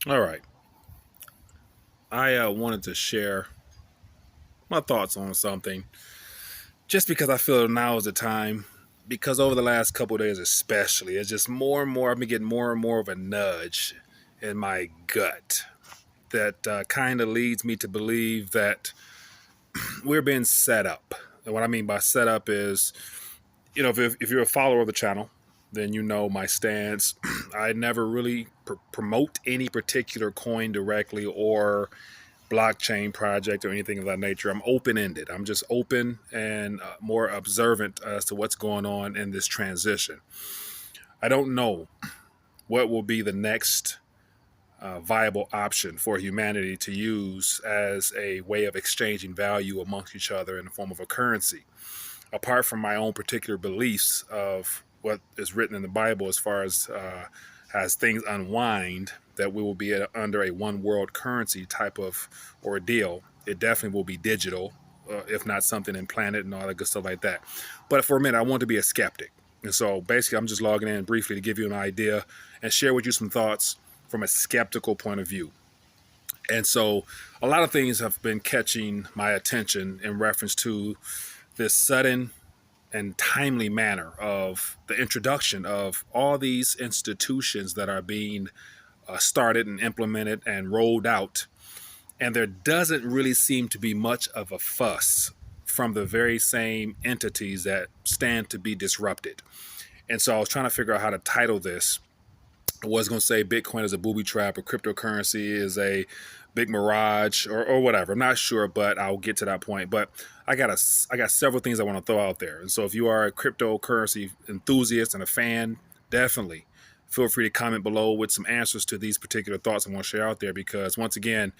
All right. I wanted to share my thoughts on something just because I feel now is the time. Because over the last couple of days, especially, it's just more and more, I've been getting more and more of a nudge in my gut that kind of leads me to believe that we're being set up. And what I mean by set up is, if you're a follower of the channel, then you know my stance. I never really promote any particular coin directly or blockchain project or anything of that nature. I'm open ended. I'm just open and more observant as to what's going on in this transition. I don't know what will be the next viable option for humanity to use as a way of exchanging value amongst each other in the form of a currency. Apart from my own particular beliefs of what is written in the Bible as things unwind, that we will be under a one world currency type of ordeal. It definitely will be digital, if not something implanted and all that good stuff like that. But for a minute, I want to be a skeptic. And so basically, I'm just logging in briefly to give you an idea and share with you some thoughts from a skeptical point of view. And so a lot of things have been catching my attention in reference to this sudden and timely manner of the introduction of all these institutions that are being started and implemented and rolled out. And there doesn't really seem to be much of a fuss from the very same entities that stand to be disrupted. And so I was trying to figure out how to title this. I was going to say Bitcoin is a booby trap or cryptocurrency is a big mirage or whatever. I'm not sure, but I'll get to that point. But I got several things I want to throw out there. And so if you are a cryptocurrency enthusiast and a fan, definitely feel free to comment below with some answers to these particular thoughts I want to share out there. Because once again,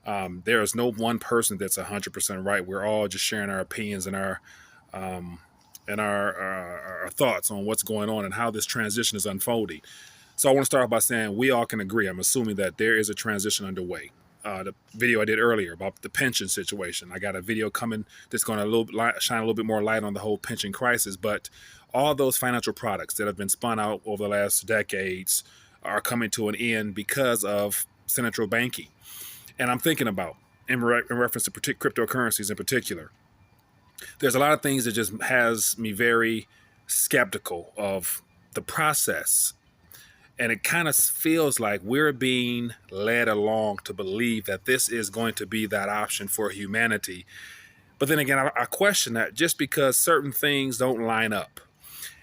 there is no one person that's 100% right. We're all just sharing our opinions and our thoughts on what's going on and how this transition is unfolding. So I want to start off by saying we all can agree. I'm assuming that there is a transition underway. The video I did earlier about the pension situation, I got a video coming that's going to shine a little bit more light on the whole pension crisis. But all those financial products that have been spun out over the last decades are coming to an end because of central banking. And I'm thinking about, in reference to cryptocurrencies in particular, there's a lot of things that just has me very skeptical of the process. And it kind of feels like we're being led along to believe that this is going to be that option for humanity. But then again, I question that just because certain things don't line up.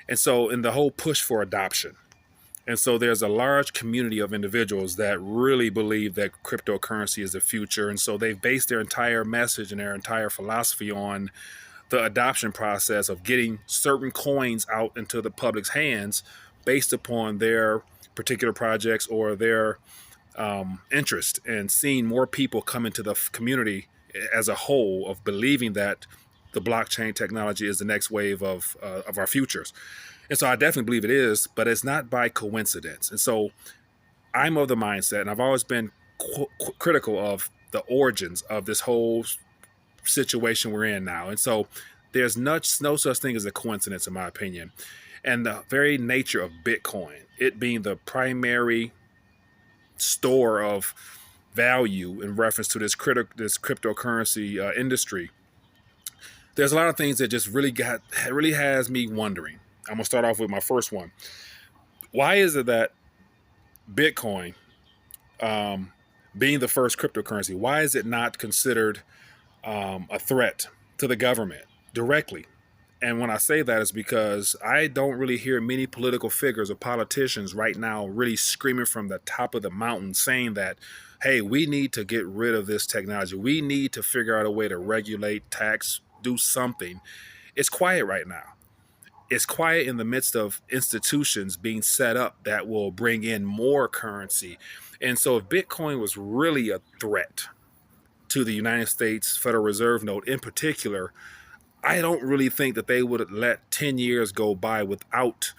And so in the whole push for adoption. And so there's a large community of individuals that really believe that cryptocurrency is the future. And so they've based their entire message and their entire philosophy on the adoption process of getting certain coins out into the public's hands based upon their particular projects or their interest, and seeing more people come into the community as a whole of believing that the blockchain technology is the next wave of our futures. And so I definitely believe it is, but it's not by coincidence. And so I'm of the mindset, and I've always been critical of the origins of this whole situation we're in now. And so there's no such thing as a coincidence, in my opinion. And the very nature of Bitcoin, it being the primary store of value in reference to this cryptocurrency industry, there's a lot of things that just really has me wondering. I'm gonna start off with my first one. Why is it that Bitcoin, being the first cryptocurrency, why is it not considered a threat to the government directly? And when I say that, it's because I don't really hear many political figures or politicians right now really screaming from the top of the mountain saying that, hey, we need to get rid of this technology. We need to figure out a way to regulate, tax, do something. It's quiet right now. It's quiet in the midst of institutions being set up that will bring in more currency. And so if Bitcoin was really a threat to the United States Federal Reserve note in particular, I don't really think that they would let 10 years go by without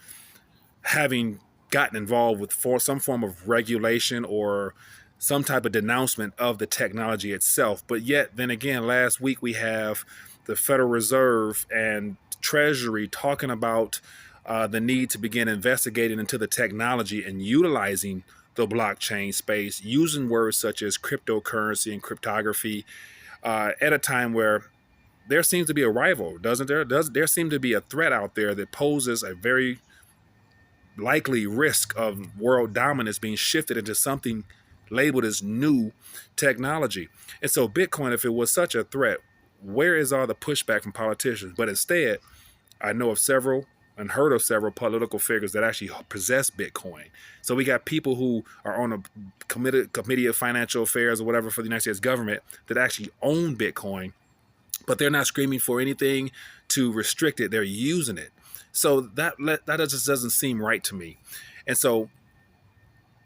having gotten involved with some form of regulation or some type of denouncement of the technology itself. But yet, then again, last week we have the Federal Reserve and Treasury talking about the need to begin investigating into the technology and utilizing the blockchain space using words such as cryptocurrency and cryptography at a time where there seems to be a rival, doesn't there? Does there seem to be a threat out there that poses a very likely risk of world dominance being shifted into something labeled as new technology? And so Bitcoin, if it was such a threat, where is all the pushback from politicians? But instead, I know of several and heard of several political figures that actually possess Bitcoin. So we got people who are on a committee of financial affairs or whatever for the United States government that actually own Bitcoin, but they're not screaming for anything to restrict it. They're using it. So that just doesn't seem right to me. And so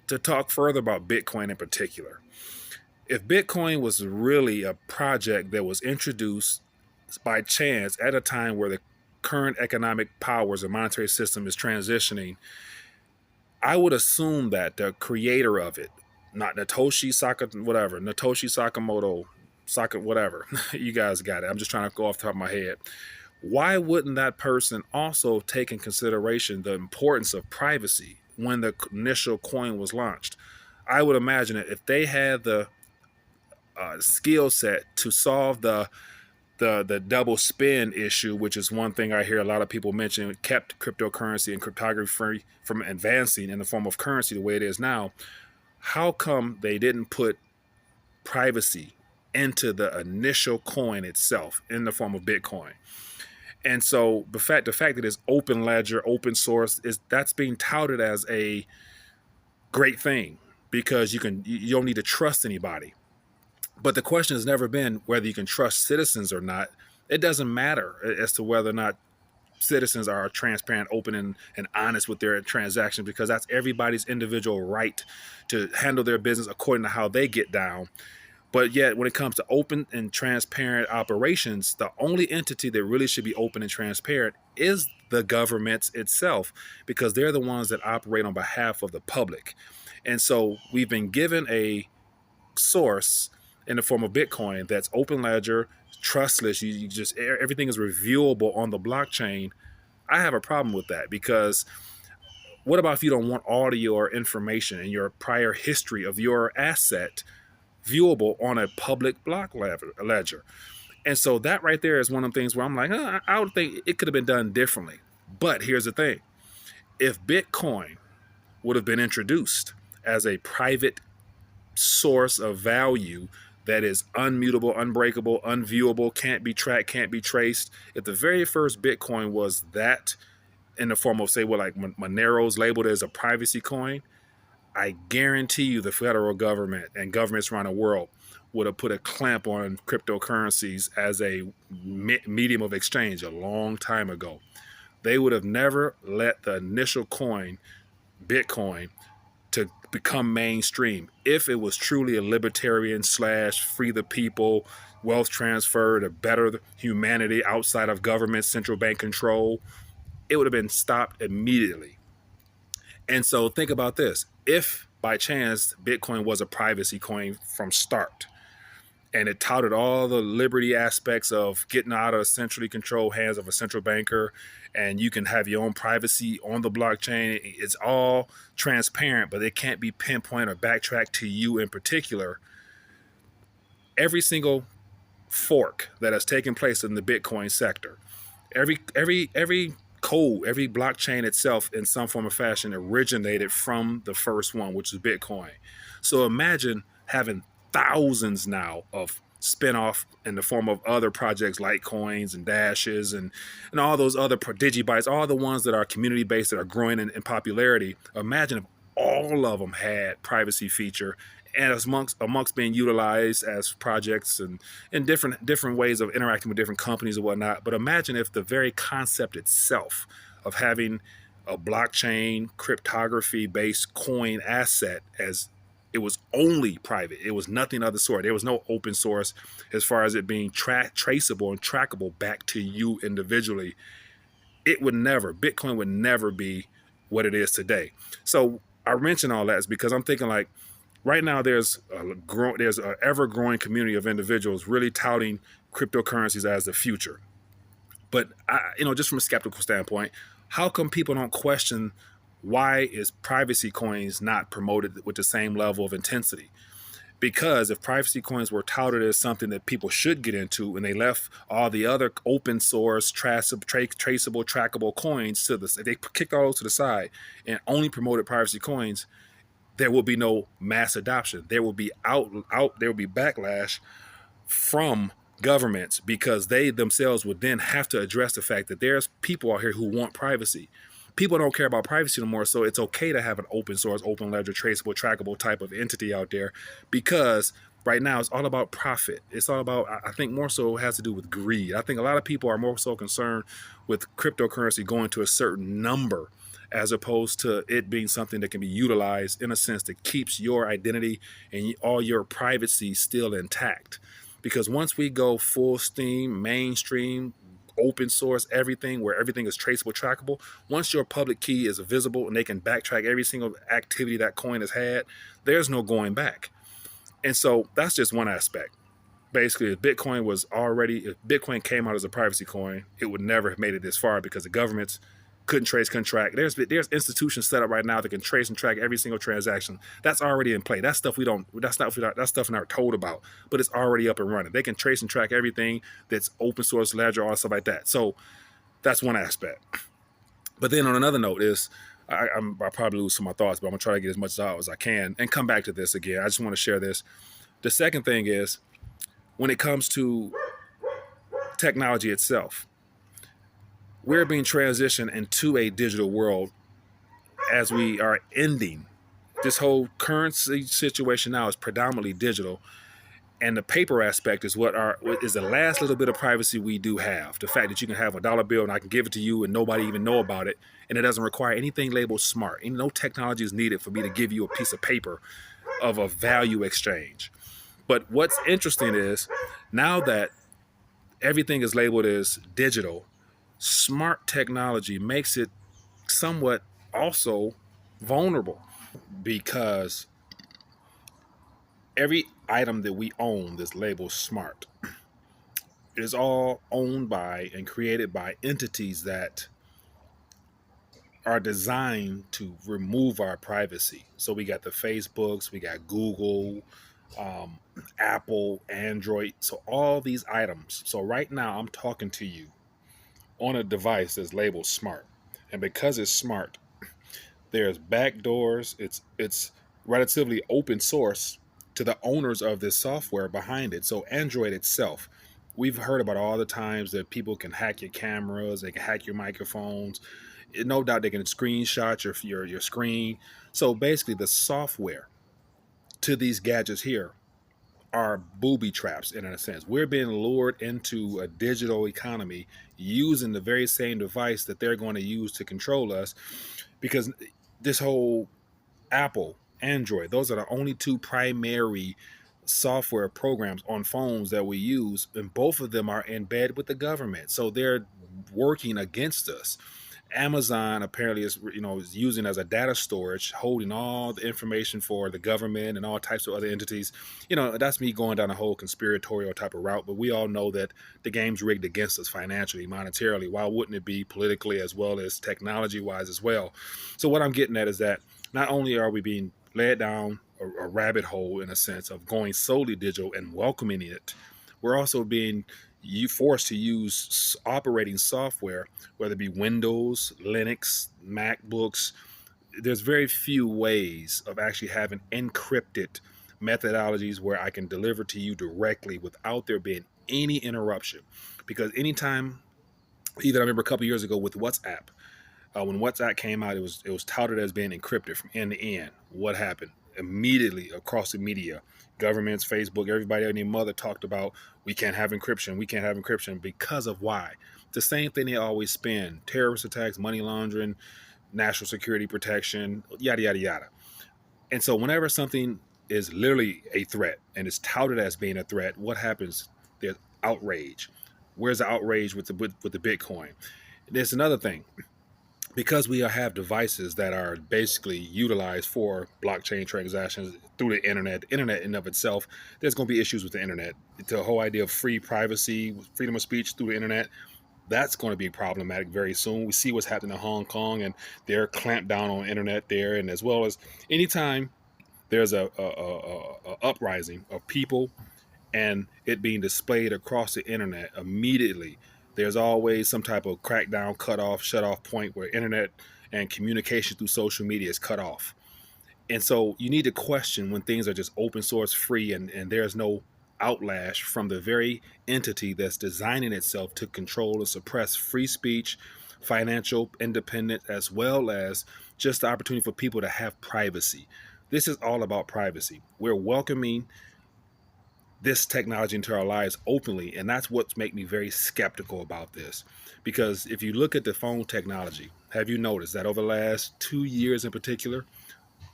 to talk further about Bitcoin in particular, if Bitcoin was really a project that was introduced by chance at a time where the current economic powers and monetary system is transitioning, I would assume that the creator of it, not Natoshi Sakamoto, whatever, you guys got it. I'm just trying to go off the top of my head. Why wouldn't that person also take in consideration the importance of privacy when the initial coin was launched? I would imagine that if they had the skill set to solve the double spend issue, which is one thing I hear a lot of people mention, kept cryptocurrency and cryptography from advancing in the form of currency the way it is now, how come they didn't put privacy into the initial coin itself in the form of Bitcoin? And so the fact that it's open ledger, open source, that's being touted as a great thing because you don't need to trust anybody. But the question has never been whether you can trust citizens or not. It doesn't matter as to whether or not citizens are transparent, open, and honest with their transactions, because that's everybody's individual right to handle their business according to how they get down. But yet, when it comes to open and transparent operations, the only entity that really should be open and transparent is the government itself, because they're the ones that operate on behalf of the public. And so we've been given a source in the form of Bitcoin that's open ledger, trustless. You just, everything is reviewable on the blockchain. I have a problem with that, because what about if you don't want all of your information and your prior history of your asset viewable on a public block ledger? And so that right there is one of the things where I'm like, I would think it could have been done differently. But here's the thing. If Bitcoin would have been introduced as a private source of value that is unmutable, unbreakable, unviewable, can't be tracked, can't be traced, if the very first Bitcoin was that in the form of, say, what like Monero's labeled as a privacy coin, I guarantee you the federal government and governments around the world would have put a clamp on cryptocurrencies as a medium of exchange a long time ago. They would have never let the initial coin, Bitcoin, to become mainstream if it was truly a libertarian / free the people, wealth transfer to better humanity outside of government central bank control. It would have been stopped immediately. And so think about this. If by chance Bitcoin was a privacy coin from start, and it touted all the liberty aspects of getting out of centrally controlled hands of a central banker, and you can have your own privacy on the blockchain. It's all transparent, but it can't be pinpointed or backtracked to you in particular. Every single fork that has taken place in the Bitcoin sector, every code, every blockchain itself in some form or fashion originated from the first one, which is Bitcoin. So imagine having thousands now of spinoff in the form of other projects like coins and dashes and all those other digibytes, all the ones that are community based that are growing in popularity. Imagine if all of them had privacy feature and amongst being utilized as projects and in different ways of interacting with different companies and whatnot. But imagine if the very concept itself of having a blockchain cryptography based coin asset, as it was only private. It was nothing of the sort. There was no open source as far as it being traceable and trackable back to you individually. Bitcoin would never be what it is today. So I mention all that is because I'm thinking, like, right now there's an ever-growing community of individuals really touting cryptocurrencies as the future. But just from a skeptical standpoint, how come people don't question Why is privacy coins not promoted with the same level of intensity? Because if privacy coins were touted as something that people should get into, and they left all the other open source, traceable, trackable coins to the, if they kicked all those to the side and only promoted privacy coins, there will be no mass adoption. There will be there will be backlash from governments, because they themselves would then have to address the fact that there's people out here who want privacy. People don't care about privacy no more, so it's okay to have an open source, open ledger, traceable, trackable type of entity out there, because right now it's all about profit. It's all about, I think more so it has to do with greed. I think a lot of people are more so concerned with cryptocurrency going to a certain number, as opposed to it being something that can be utilized in a sense that keeps your identity and all your privacy still intact. Because once we go full steam, mainstream, open source, everything, where everything is traceable, trackable, once your public key is visible and they can backtrack every single activity that coin has had, there's no going back. And so that's just one aspect. Basically, if Bitcoin came out as a privacy coin, it would never have made it this far, because the governments couldn't trace, couldn't track. There's institutions set up right now that can trace and track every single transaction. That's already in play. That's stuff we don't. That's stuff we're not told about. But it's already up and running. They can trace and track everything that's open source, ledger, all stuff like that. So that's one aspect. But then on another note is, I'll probably lose some of my thoughts, but I'm gonna try to get as much out as I can and come back to this again. I just want to share this. The second thing is, when it comes to technology itself, we're being transitioned into a digital world as we are ending. This whole currency situation now is predominantly digital, and the paper aspect is what is the last little bit of privacy we do have. The fact that you can have a dollar bill and I can give it to you and nobody even know about it, and it doesn't require anything labeled smart. And no technology is needed for me to give you a piece of paper of a value exchange. But what's interesting is, now that everything is labeled as digital, smart technology makes it somewhat also vulnerable, because every item that we own that's labeled smart is all owned by and created by entities that are designed to remove our privacy. So we got the Facebooks, we got Google, Apple, Android. So all these items. So right now I'm talking to you on a device that's labeled smart, and because it's smart, there's backdoors. It's relatively open source to the owners of this software behind it. So Android itself, we've heard about all the times that people can hack your cameras, they can hack your microphones. No doubt they can screenshot your screen. So basically, the software to these gadgets here are booby traps in a sense. We're being lured into a digital economy using the very same device that they're going to use to control us, because this whole Apple, Android, those are the only two primary software programs on phones that we use, and both of them are in bed with the government. So they're working against us. Amazon apparently is using as a data storage, holding all the information for the government and all types of other entities. That's me going down a whole conspiratorial type of route, but we all know that the game's rigged against us financially, monetarily. Why wouldn't it be politically as well as technology wise as well? So what I'm getting at is that not only are we being led down a rabbit hole in a sense of going solely digital and welcoming it, we're also being forced to use operating software, whether it be Windows, Linux, MacBooks. There's very few ways of actually having encrypted methodologies where I can deliver to you directly without there being any interruption. Because anytime, even I remember a couple years ago with WhatsApp, when WhatsApp came out, it was touted as being encrypted from end to end. What happened? Immediately across the media, governments, Facebook, everybody and their mother talked about, we can't have encryption because of why? The same thing they always spin: terrorist attacks, money laundering, national security protection, yada, yada, yada. And so whenever something is literally a threat and is touted as being a threat, what happens? There's outrage. Where's the outrage with the Bitcoin? There's another thing. Because we have devices that are basically utilized for blockchain transactions through the internet in and of itself, there's going to be issues with the internet. The whole idea of free privacy, freedom of speech through the internet, That's going to be problematic very soon. We see what's happening in Hong Kong, and they're clamped down on internet there, and as well as anytime there's a uprising of people and it being displayed across the internet immediately, there's always some type of crackdown, cutoff, shut off point where internet and communication through social media is cut off. And so you need to question when things are just open source free, and there's no outlash from the very entity that's designing itself to control and suppress free speech, financial independence, as well as just the opportunity for people to have privacy. This is all about privacy. We're welcoming this technology into our lives openly, and that's what's made me very skeptical about this. Because if you look at the phone technology, have you noticed that over the last 2 years in particular,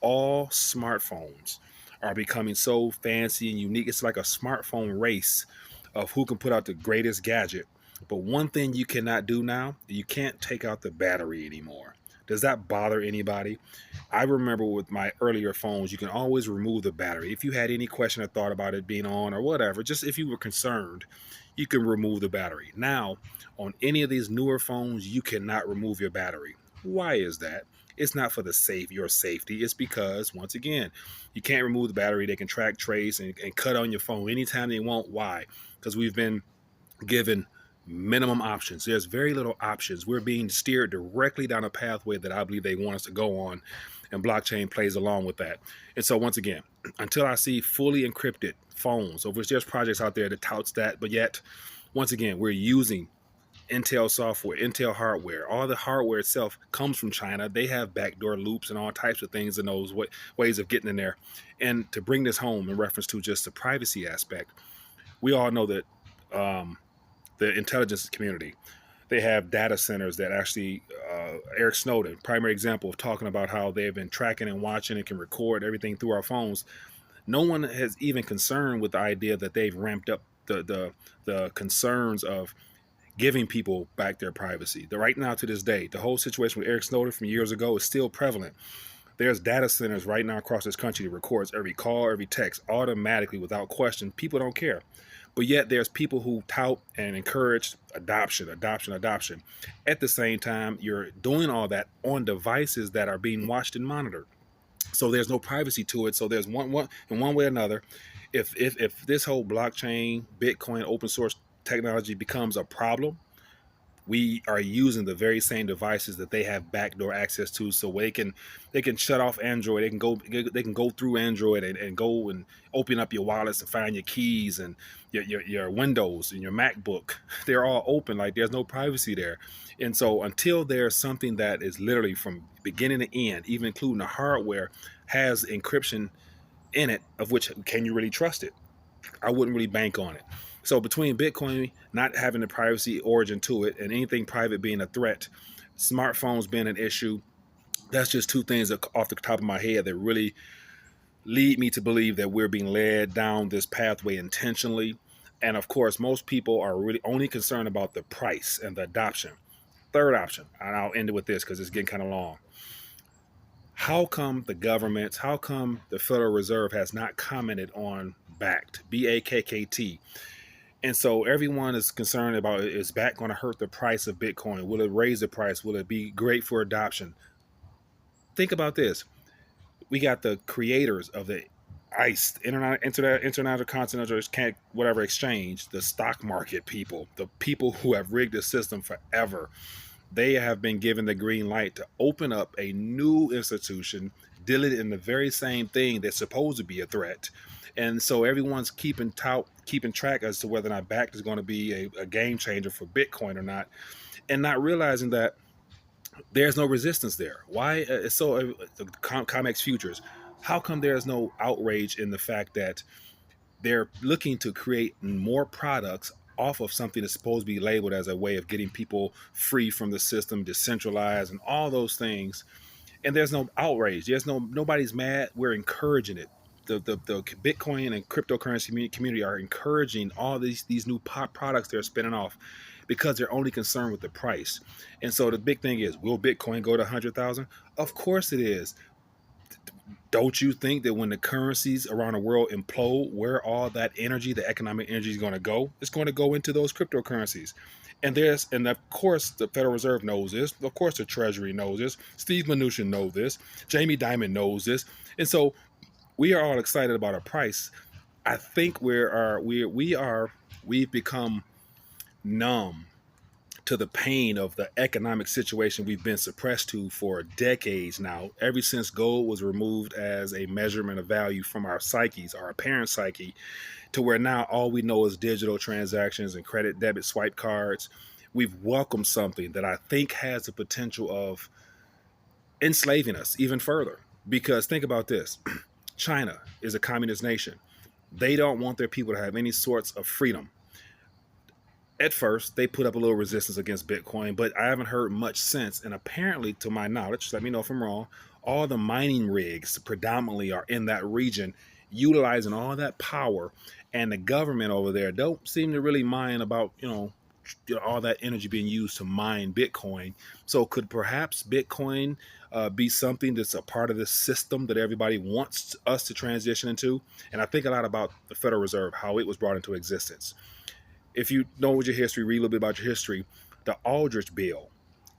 all smartphones are becoming so fancy and unique? It's like a smartphone race of who can put out the greatest gadget. But one thing you cannot do now, you can't take out the battery anymore. Does that bother anybody? I remember with my earlier phones, you can always remove the battery. If you had any question or thought about it being on or whatever, just if you were concerned, you can remove the battery. Now, on any of these newer phones, you cannot remove your battery. Why is that? It's not for your safety. It's because, once again, you can't remove the battery. They can track, trace, and cut on your phone anytime they want. Why? Because we've been given minimum options. There's very little options. We're being steered directly down a pathway that I believe they want us to go on, and blockchain plays along with that. And so, once again, until I see fully encrypted phones, of which there's projects out there that touts that, but yet, once again, we're using Intel software, Intel hardware. All the hardware itself comes from China. They have backdoor loops and all types of things in those ways of getting in there. And to bring this home in reference to just the privacy aspect, we all know that the intelligence community, they have data centers that actually, Eric Snowden, primary example of talking about how they've been tracking and watching and can record everything through our phones. No one has even concerned with the idea that they've ramped up the concerns of giving people back their privacy. Right now, to this day, the whole situation with Eric Snowden from years ago is still prevalent. There's data centers right now across this country that records every call, every text automatically without question. People don't care. But yet there's people who tout and encourage adoption. At the same time, you're doing all that on devices that are being watched and monitored. So there's no privacy to it. So there's one in one way or another. If this whole blockchain, Bitcoin, open source technology becomes a problem, we are using the very same devices that they have backdoor access to, so they can shut off Android. They can go through Android and go and open up your wallets and find your keys and your Windows and your MacBook. They're all open, like there's no privacy there. And so until there's something that is literally from beginning to end, even including the hardware, has encryption in it, of which can you really trust it? I wouldn't really bank on it. So between Bitcoin not having the privacy origin to it and anything private being a threat, smartphones being an issue, that's just two things that off the top of my head that really lead me to believe that we're being led down this pathway intentionally. And of course, most people are really only concerned about the price and the adoption. Third option, and I'll end it with this because it's getting kind of long. How come the government, how come the Federal Reserve has not commented on BACT, BAKKT? And so everyone is concerned about, is BACT going to hurt the price of Bitcoin? Will it raise the price? Will it be great for adoption? Think about this. We got the creators of the ICE, International Continental whatever exchange, the stock market people, the people who have rigged the system forever. They have been given the green light to open up a new institution dealing in the very same thing that's supposed to be a threat. And so everyone's keeping track as to whether or not BACT is going to be a game changer for Bitcoin or not, and not realizing that there's no resistance there. Why? The COMEX futures. How come there's no outrage in the fact that they're looking to create more products off of something that's supposed to be labeled as a way of getting people free from the system, decentralized, and all those things? And there's no outrage. Nobody's mad. We're encouraging it. The Bitcoin and cryptocurrency community are encouraging all these new pop products they're spinning off because they're only concerned with the price. And so the big thing is, will Bitcoin go to 100,000? Of course it is. Don't you think that when the currencies around the world implode, where all that energy, the economic energy, is going to go? It's going to go into those cryptocurrencies. And of course the Federal Reserve knows this. Of course the Treasury knows this. Steve Mnuchin knows this. Jamie Dimon knows this. And so we are all excited about a price. I think we've become numb to the pain of the economic situation we've been suppressed to for decades now, ever since gold was removed as a measurement of value from our psyches, our apparent psyche, to where now all we know is digital transactions and credit debit swipe cards. We've welcomed something that I think has the potential of enslaving us even further. Because think about this. China is a communist nation. They don't want their people to have any sorts of freedom. At first, they put up a little resistance against Bitcoin, but I haven't heard much since. And apparently, to my knowledge, let me know if I'm wrong, all the mining rigs predominantly are in that region, utilizing all that power. And the government over there don't seem to really mind about, all that energy being used to mine Bitcoin. So could perhaps Bitcoin be something that's a part of this system that everybody wants us to transition into? And I think a lot about the Federal Reserve, how it was brought into existence. If you know your history, read a little bit about your history. The Aldrich bill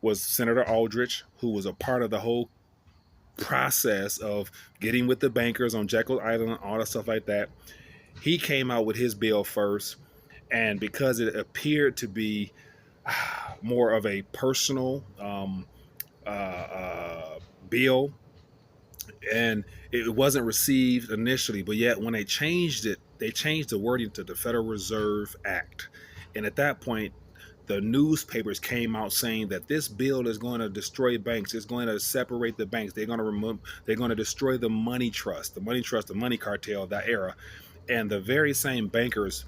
was Senator Aldrich, who was a part of the whole process of getting with the bankers on Jekyll Island and all that stuff like that. He came out with his bill first, and because it appeared to be more of a personal bill, and it wasn't received initially, but yet when they changed it, they changed the wording to the Federal Reserve Act. And at that point, the newspapers came out saying that this bill is going to destroy banks. It's going to separate the banks. They're going to destroy the money trust, the money cartel of that era. And the very same bankers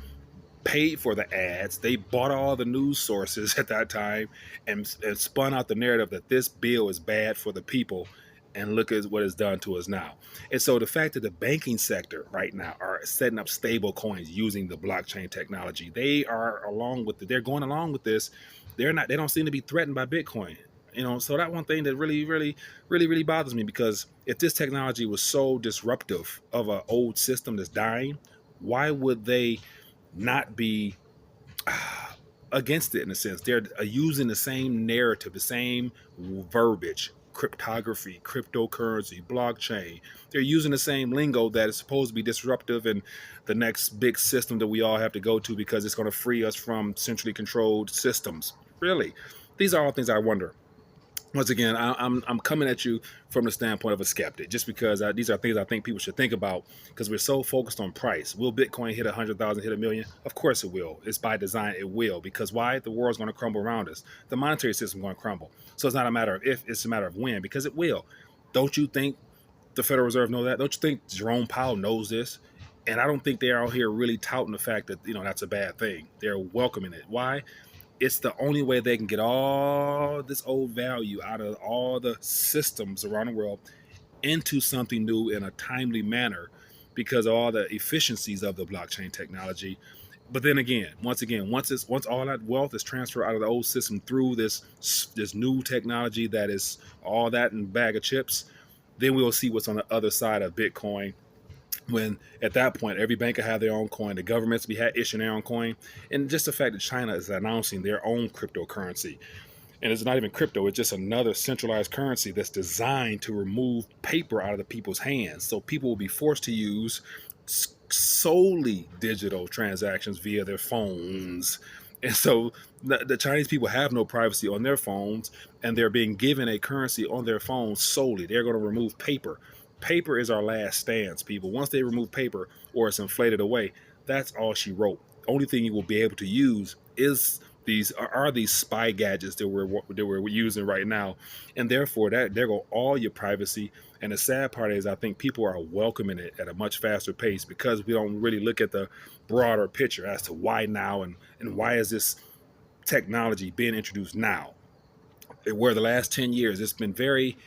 paid for the ads. They bought all the news sources at that time and spun out the narrative that this bill is bad for the people. And look at what it's done to us now. And so the fact that the banking sector right now are setting up stable coins using the blockchain technology, they're going along with this. They don't seem to be threatened by Bitcoin. So that one thing that really bothers me, because if this technology was so disruptive of an old system that's dying, why would they not be against it in a sense? They're using the same narrative, the same verbiage, cryptography, cryptocurrency, blockchain. They're using the same lingo that is supposed to be disruptive and the next big system that we all have to go to because it's going to free us from centrally controlled systems. Really, these are all things I wonder. Once again, I'm coming at you from the standpoint of a skeptic, just because these are things I think people should think about, because we're so focused on price. Will Bitcoin hit 100,000, hit 1,000,000? Of course it will. It's by design. It will, because why? The world's going to crumble around us. The monetary system is going to crumble. So it's not a matter of if, it's a matter of when, because it will. Don't you think the Federal Reserve know that? Don't you think Jerome Powell knows this? And I don't think they're out here really touting the fact that that's a bad thing. They're welcoming it. Why? It's the only way they can get all this old value out of all the systems around the world into something new in a timely manner, because of all the efficiencies of the blockchain technology. But then again, once all that wealth is transferred out of the old system through this new technology that is all that in a bag of chips, then we'll see what's on the other side of Bitcoin, when at that point every bank will have their own coin, the governments be issuing their own coin. And just the fact that China is announcing their own cryptocurrency, and it's not even crypto, it's just another centralized currency that's designed to remove paper out of the people's hands, so people will be forced to use solely digital transactions via their phones. And so the Chinese people have no privacy on their phones, and they're being given a currency on their phones solely. They're going to remove paper. Paper is our last stance, people. Once they remove paper or it's inflated away, that's all she wrote. Only thing you will be able to use is these spy gadgets that we're using right now, and therefore there go all your privacy. And the sad part is, I think people are welcoming it at a much faster pace, because we don't really look at the broader picture as to why now, and why is this technology being introduced now, where the last 10 years it's been very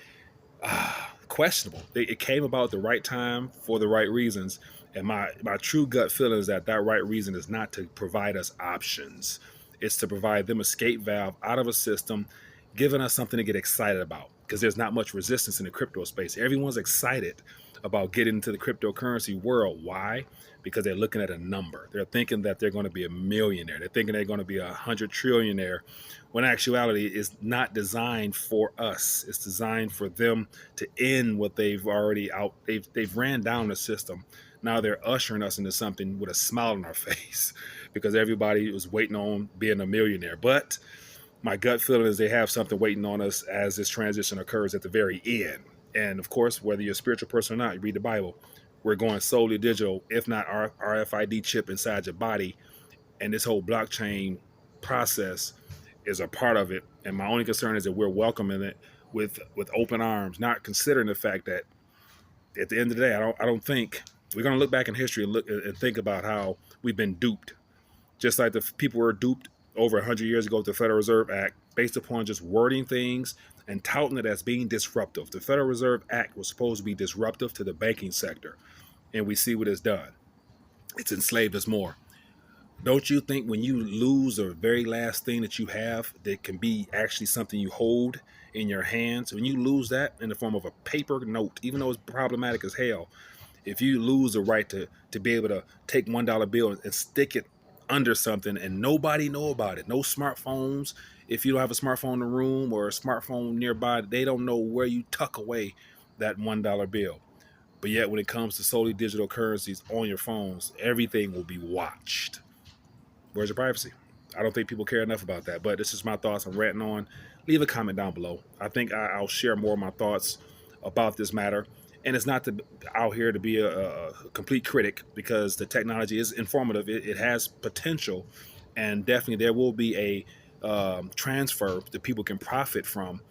questionable. It came about the right time for the right reasons, and my true gut feeling is that right reason is not to provide us options. It's to provide them escape valve out of a system, giving us something to get excited about, because there's not much resistance in the crypto space. Everyone's excited about getting into the cryptocurrency world. Why? Because they're looking at a number. They're thinking that they're going to be a millionaire. They're thinking they're going to be 100 trillionaire, when actuality is not designed for us. It's designed for them to end what they've already out. They've ran down the system. Now they're ushering us into something with a smile on our face, because everybody was waiting on being a millionaire. But my gut feeling is they have something waiting on us as this transition occurs at the very end. And of course, whether you're a spiritual person or not, you read the Bible, we're going solely digital, if not RFID chip inside your body. And this whole blockchain process is a part of it. And my only concern is that we're welcoming it with open arms, not considering the fact that at the end of the day, I don't think we're going to look back in history and look and think about how we've been duped, just like the people were duped over 100 years ago with the Federal Reserve Act, based upon just wording things and touting it as being disruptive. The Federal Reserve Act was supposed to be disruptive to the banking sector, and we see what it's done. It's enslaved us more. Don't you think when you lose the very last thing that you have that can be actually something you hold in your hands, when you lose that in the form of a paper note, even though it's problematic as hell, if you lose the right to be able to take $1 bill and stick it under something and nobody know about it, no smartphones, if you don't have a smartphone in the room or a smartphone nearby, they don't know where you tuck away that $1 bill. But yet when it comes to solely digital currencies on your phones, everything will be watched. Where's your privacy? I don't think people care enough about that. But this is my thoughts. I'm ranting on. Leave a comment down below. I think I'll share more of my thoughts about this matter. And it's not out here to be a complete critic, because the technology is informative. It has potential, and definitely there will be a transfer that people can profit from.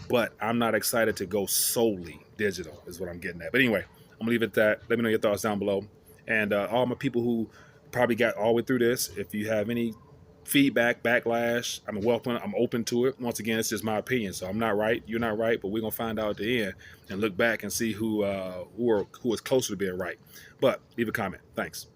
But I'm not excited to go solely digital is what I'm getting at. But anyway, I'm going to leave it at that. Let me know your thoughts down below. And all my people who probably got all the way through this, if you have any feedback, backlash, I'm welcome. I'm open to it. Once again, it's just my opinion, so I'm not right, you're not right, but we're gonna find out at the end and look back and see who was closer to being right. But leave a comment. Thanks.